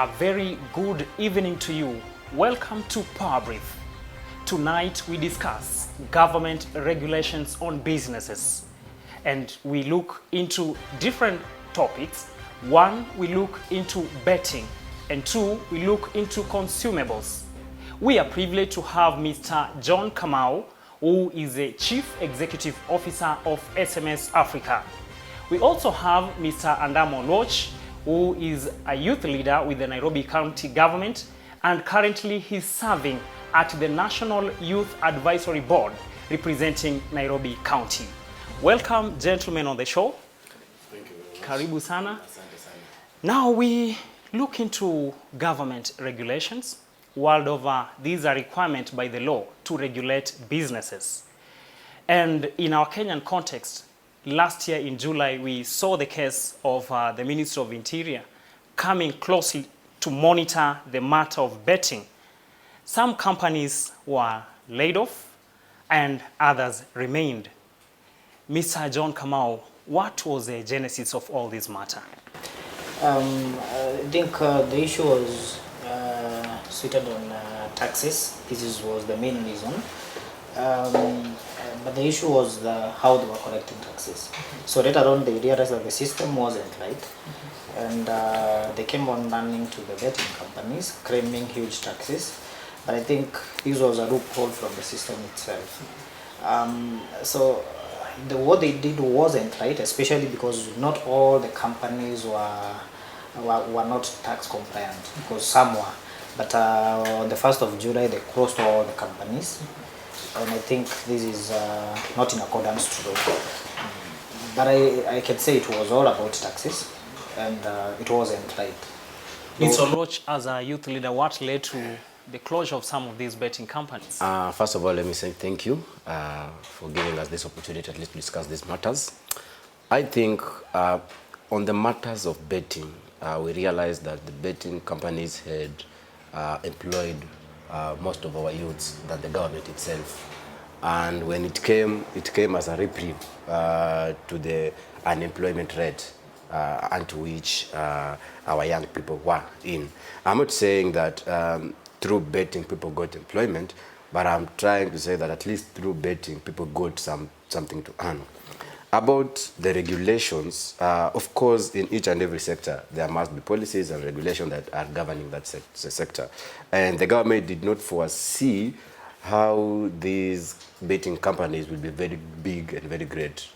A very good evening to you. Welcome to Powerbrief. Tonight we discuss government regulations on businesses, and we look into different topics. One, we look into betting, and two, we look into consumables. We are privileged to have Mr. John Kamau, who is the Chief Executive Officer of SMS Africa. We also have Mr. Andamo Loch, who is a youth leader with the Nairobi County Government, and currently he's serving at the National Youth Advisory Board representing Nairobi County. Welcome, gentlemen, on the show. Thank you very much. Karibu sana. Asante sana. Now we look into government regulations. World over, these are requirements by the law to regulate businesses. And in our Kenyan context, last year in July, we saw the case of the Minister of Interior coming closely to monitor the matter of betting. Some companies were laid off and others remained. Mr. John Kamau, what was the genesis of all this matter? I think the issue was suited on taxes. Was the main reason. But the issue was how they were collecting taxes. So later on they realized that the system wasn't right, and they came on running to the betting companies claiming huge taxes. But I think this was a loophole from the system itself. What they did wasn't right, especially because not all the companies were not tax compliant, because some were. But on the 1st of July they closed all the companies. And I think this is not in accordance to law. But I can say it was all about taxes, and it wasn't right. Mr. Loch, as a youth leader, what led to the closure of some of these betting companies? First of all, let me say thank you for giving us this opportunity at least to discuss these matters. I think on the matters of betting, we realized that the betting companies had employed most of our youths than the government itself. And when it came as a reprieve to the unemployment rate unto which our young people were in. I'm not saying that through betting people got employment, but I'm trying to say that at least through betting people got something to earn. About the regulations, of course, in each and every sector, there must be policies and regulations that are governing that sector. And the government did not foresee how these betting companies will be very big and very great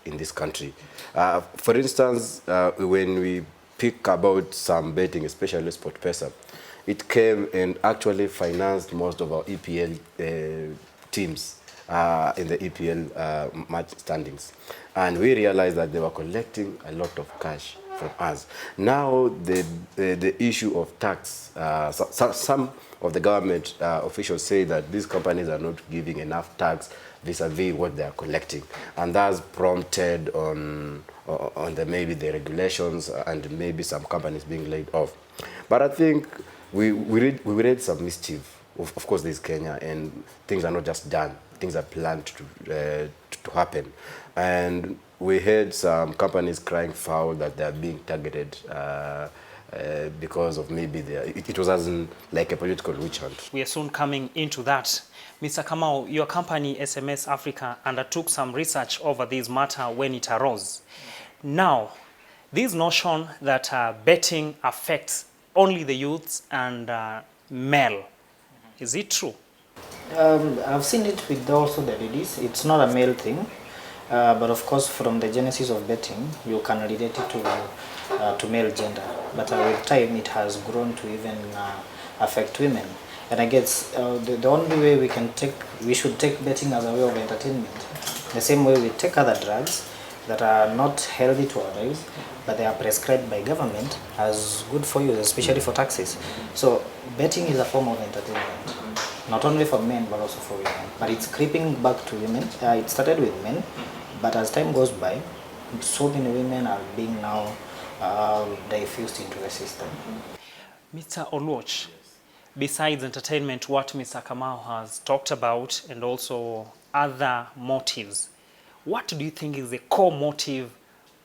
in this country. For instance, when we pick about some betting, especially SportPesa, it came and actually financed most of our EPL teams in the EPL match standings. And we realized that they were collecting a lot of cash from us. Now the issue of tax, some of the government officials say that these companies are not giving enough tax vis-a-vis what they are collecting. And that's prompted on maybe the regulations and maybe some companies being laid off. But I think we read some mischief. Of course, there's Kenya, and things are not just done. Things are planned to happen. And we heard some companies crying foul that they are being targeted because of maybe it was as in like a political witch hunt. We are soon coming into that. Mr. Kamau, your company SMS Africa undertook some research over this matter when it arose. Now, this notion that betting affects only the youths and male, is it true? I've seen it with also the ladies. It's not a male thing, but of course from the genesis of betting, you can relate it to male gender. But with time, it has grown to even affect women. And I guess the only way we should take betting as a way of entertainment. The same way we take other drugs that are not healthy to our lives, but they are prescribed by government as good for you, especially for taxes. So betting is a form of entertainment. Not only for men, but also for women. But it's creeping back to women. It started with men, but as time goes by, so many women are being now diffused into the system. Mr. Oluoch, besides entertainment, what Mr. Kamau has talked about, and also other motives, what do you think is the core motive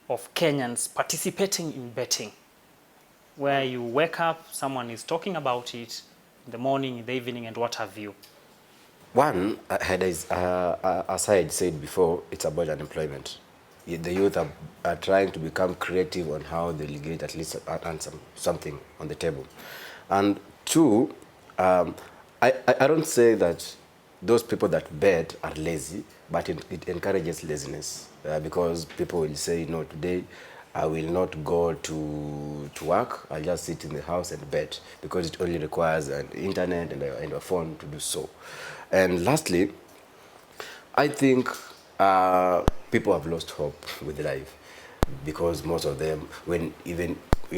of Kenyans participating in betting? where you wake up, someone is talking about it in the morning, in the evening, and what have you? One, as I had said before, it's about unemployment. The youth are trying to become creative on how they'll get at least something on the table. And two, I don't say that those people that bet are lazy, but it encourages laziness because people will say, no, today I will not go to work, I'll just sit in the house and bet because it only requires an internet and a phone to do so. And lastly, I think people have lost hope with life because most of them, when even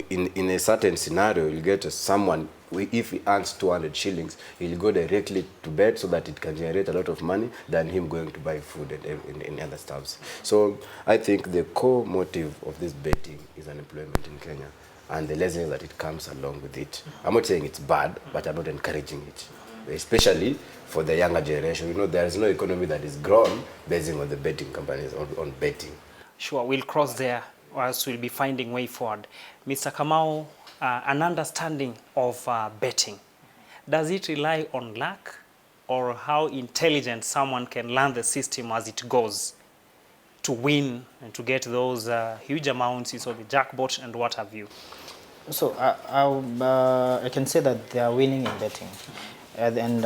in a certain scenario, you get someone, if he earns 200 shillings, he'll go directly to bed so that it can generate a lot of money than him going to buy food and other stuffs. So I think the core motive of this betting is unemployment in Kenya and the laziness that it comes along with it. I'm not saying it's bad, but I'm not encouraging it, especially for the younger generation. You know, there is no economy that is grown based on the betting companies, on betting. Sure, we'll cross there, or else we'll be finding way forward. Mr. Kamau, an understanding of betting, does it rely on luck or how intelligent someone can learn the system as it goes to win and to get those huge amounts, so the jackpot and what have you? So I can say that they are winning in betting, and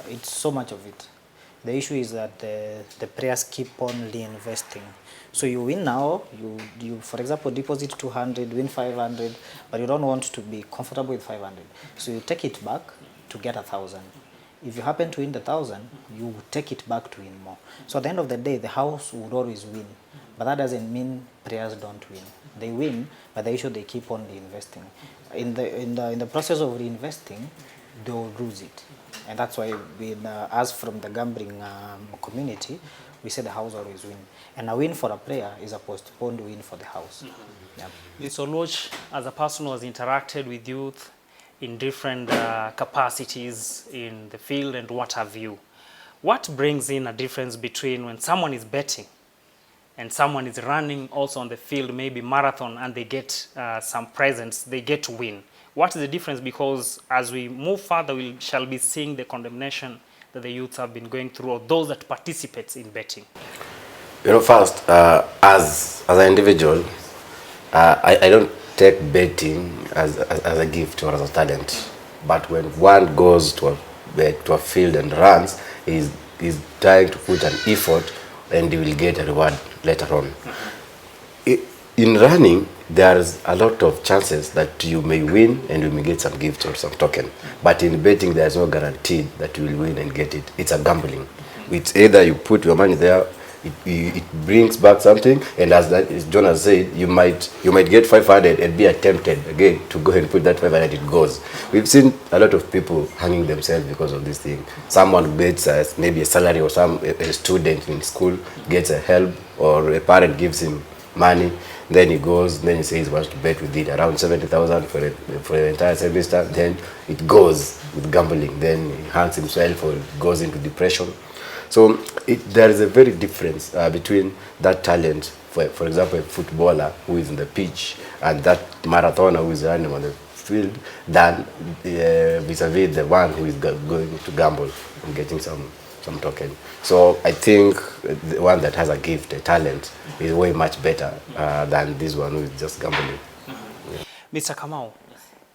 it's so much of it. The issue is that the players keep on reinvesting. So you win now, you for example deposit 200, win 500, but you don't want to be comfortable with 500. So you take it back to get 1,000. If you happen to win the 1,000, you take it back to win more. So at the end of the day, the house would always win. But that doesn't mean players don't win. They win, but the issue they keep on reinvesting. In the process of reinvesting, they will lose it. And that's why us from the gambling community, we say the house always win. And a win for a player is a postponed win for the house. Yeah. Mr. Oloch, as a person who has interacted with youth in different capacities in the field and what have you, what brings in a difference between when someone is betting and someone is running also on the field, maybe marathon, and they get some presents, they get to win? What is the difference? Because as we move further, we shall be seeing the condemnation that the youth have been going through, or those that participate in betting. You know, first, as an individual, I don't take betting as a gift or as a talent. But when one goes to a field and runs, he's trying to put an effort and he will get a reward later on. In running, there's a lot of chances that you may win and you may get some gift or some token. But in betting, there's no guarantee that you will win and get it. It's a gambling. It's either you put your money there, it brings back something, and as Jonas said, you might get 500 and be attempted again to go and put that 500, it goes. We've seen a lot of people hanging themselves because of this thing. Someone gets maybe a salary, or a student in school gets a help, or a parent gives him money, then he goes, then he says he wants to bet with it, around 70,000 for the entire semester, then it goes with gambling, then he hangs himself or goes into depression. So there is a very difference between that talent, for example, a footballer who is in the pitch, and that marathoner who is running on the field, than vis-a-vis the one who is going to gamble and getting some token. So I think the one that has a gift, a talent, is way much better than this one who is just gambling. Yeah. Mr. Kamau,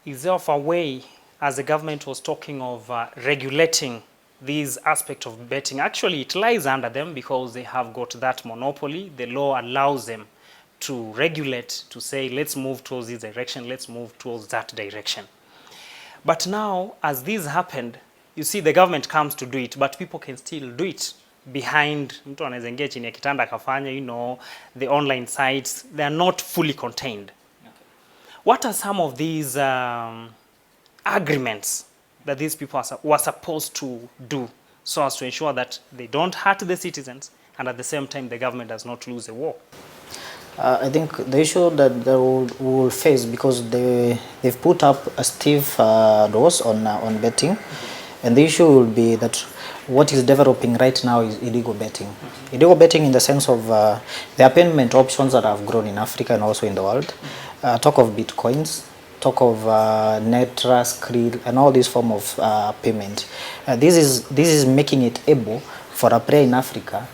is there a way, as the government was talking of regulating this aspect of betting? Actually, it lies under them because they have got that monopoly. The law allows them to regulate, to say, let's move towards this direction, let's move towards that direction. But now, as this happened, you see, the government comes to do it, but people can still do it behind, mtu anaweza ingia chini ya kitanda akafanya, you know, the online sites, they are not fully contained. Okay. What are some of these agreements that these people were supposed to do so as to ensure that they don't hurt the citizens and at the same time the government does not lose the war? I think the issue that they will face, because they've put up a stiff laws on betting, and the issue will be that what is developing right now is illegal betting. Illegal betting in the sense of there are payment options that have grown in Africa and also in the world. Talk of bitcoins, talk of Netra, Skrill, and all these form of payment. This is making it able for a player in Africa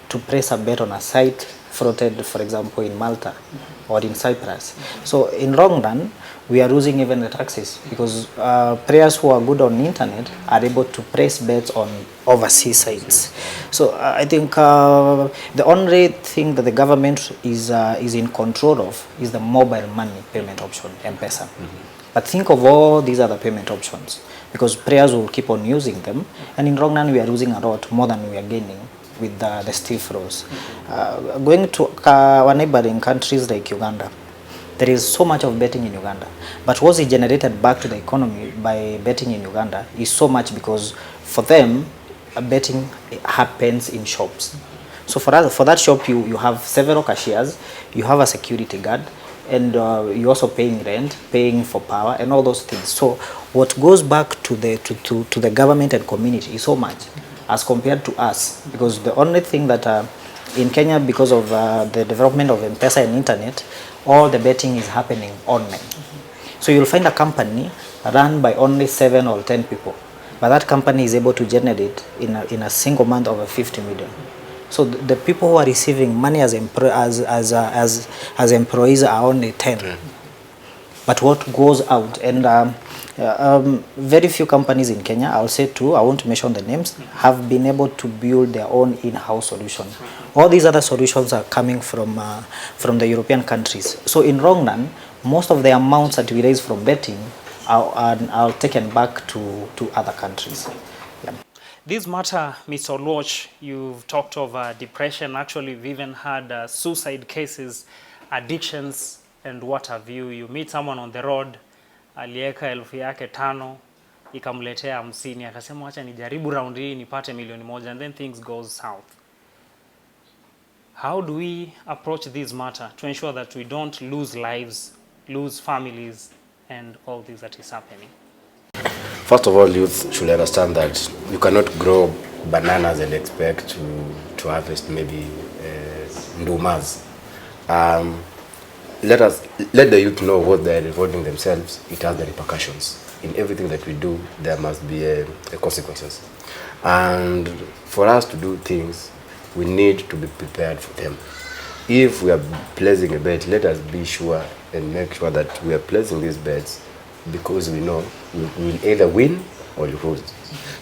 to place a bet on a site floated, for example, in Malta or in Cyprus. So in long run, we are losing even the taxes because players who are good on the internet are able to place bets on overseas sites. So I think the only thing that the government is in control of is the mobile money payment option, M-Pesa. But think of all these other payment options because players will keep on using them, and in long run we are losing a lot more than we are gaining with the stiff flows. Going to our neighboring countries like Uganda, there is so much of betting in Uganda, but what is generated back to the economy by betting in Uganda is so much because for them, betting happens in shops. So for that shop, you have several cashiers, you have a security guard, and you're also paying rent, paying for power, and all those things. So what goes back to the government and community is so much as compared to us, because the only thing that in Kenya, because of the development of M-Pesa and internet, all the betting is happening online. So you'll find a company run by only 7 or 10 people, but that company is able to generate in a single month over 50 million. So the people who are receiving money as employees are only 10. But what goes out, and very few companies in Kenya, I'll say two, I won't mention the names, have been able to build their own in-house solution. All these other solutions are coming from the European countries. So in long run, most of the amounts that we raise from betting are taken back to other countries. Yeah. This matter, Mr. Oluoch, you've talked of depression. Actually, we've even had suicide cases, addictions, and what have you. You meet someone on the road, alieka 5,000 ikamletea 50, akasema acha nijaribu round hii nipate milioni moja, and then things goes south. How do we approach this matter to ensure that we don't lose lives, lose families, and all this that is happening? First of all, youth should understand that you cannot grow bananas and expect to harvest maybe ndumas. Let the youth know what they're involving themselves. It has the repercussions. In everything that we do, there must be a consequences. And for us to do things, we need to be prepared for them. If we are placing a bet, let us be sure and make sure that we are placing these bets because we know we will either win or lose.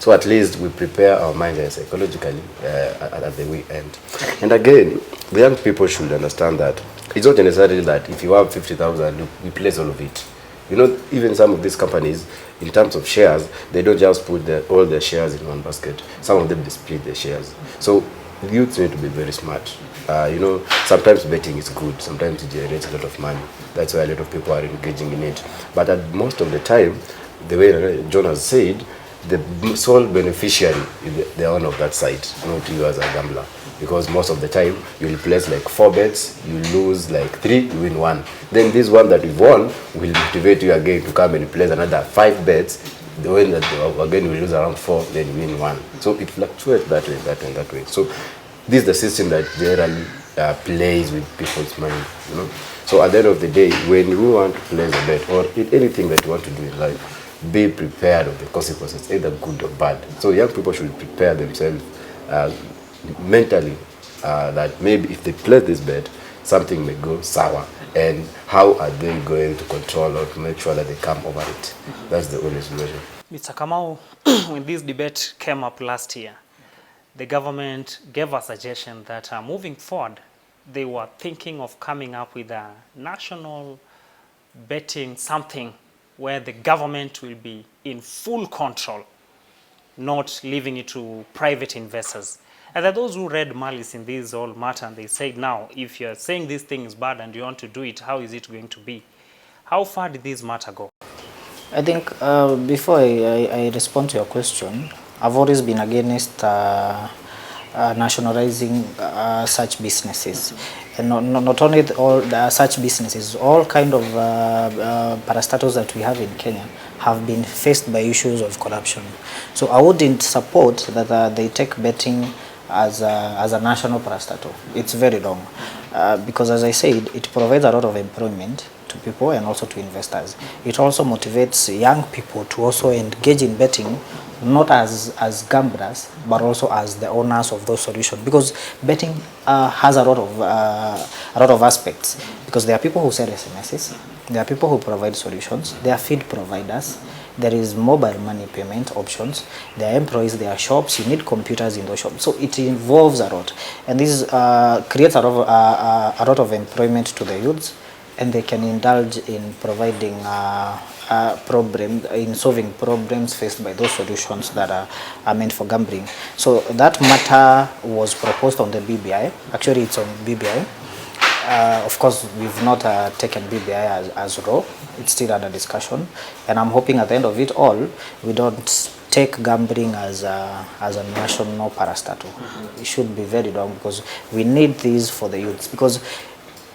So at least we prepare our minds psychologically at the way end. And again, the young people should understand that it's not necessarily that if you have 50,000, you place all of it. You know, even some of these companies, in terms of shares, they don't just put all their shares in one basket. Some of them, they split their shares. So the youth need to be very smart. You know, sometimes betting is good. Sometimes it generates a lot of money. That's why a lot of people are engaging in it. But at most of the time, the way John has said, the sole beneficiary is the owner of that site, not you as a gambler. Because most of the time, you'll place like 4 bets, you lose like 3, you win 1. Then this one that you've won will motivate you again to come and place another 5 bets. The way that again you lose around 4, then you win 1. So it fluctuates that way, that way, that way. So this is the system that generally plays with people's mind, you know. So at the end of the day, when you want to place a bet or anything that you want to do in life, be prepared of the consequences, either good or bad. So young people should prepare themselves mentally that maybe if they play this bet, something may go sour. And how are they going to control or to make sure that they come over it? That's the only solution. Mr. Kamau, when this debate came up last year, the government gave a suggestion that moving forward, they were thinking of coming up with a national betting something where the government will be in full control, not leaving it to private investors. And there are those who read malice in this whole matter, and they said, now, if you're saying this thing is bad and you want to do it, how is it going to be? How far did this matter go? I think before I respond to your question, I've always been against nationalizing such businesses. And not only all such businesses, all kind of parastatals that we have in Kenya have been faced by issues of corruption. So I wouldn't support that they take betting as a national parastatal. It's very wrong because, as I said, it provides a lot of employment to people and also to investors. It also motivates young people to also engage in betting, not as gamblers, but also as the owners of those solutions. Because betting has a lot of aspects. Because there are people who sell SMSs, there are people who provide solutions, there are feed providers, there is mobile money payment options, there are employees, there are shops, you need computers in those shops. So it involves a lot. And this creates a lot of employment to the youths, and they can indulge in providing in solving problems faced by those solutions that are meant for gambling. So that matter was proposed on the BBI. Actually, it's on BBI. Of course, we've not taken BBI as raw. It's still under discussion, and I'm hoping at the end of it all, we don't take gambling as a national parastatal. It should be very long, because we need these for the youths. Because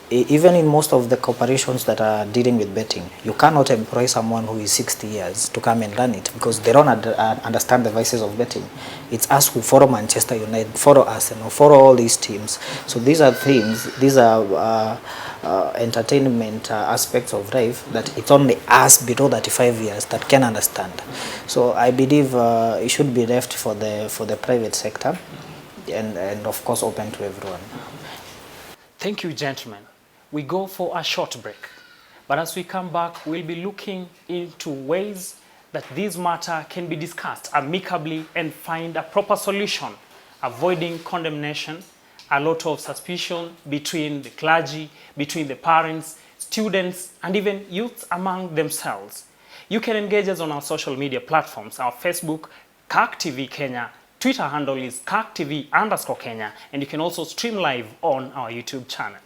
even in most of the corporations that are dealing with betting, you cannot employ someone who is 60 years to come and run it, because they don't understand the vices of betting. It's us who follow Manchester United, follow Arsenal, follow all these teams. So these are things, these are entertainment aspects of life that it's only us below 35 years that can understand. So I believe it should be left for the private sector, and of course open to everyone. Thank you, gentlemen. We go for a short break. But as we come back, we'll be looking into ways that this matter can be discussed amicably and find a proper solution, avoiding condemnation, a lot of suspicion between the clergy, between the parents, students, and even youths among themselves. You can engage us on our social media platforms, our Facebook, CAC TV Kenya, Twitter handle is CAC TV_Kenya, and you can also stream live on our YouTube channel.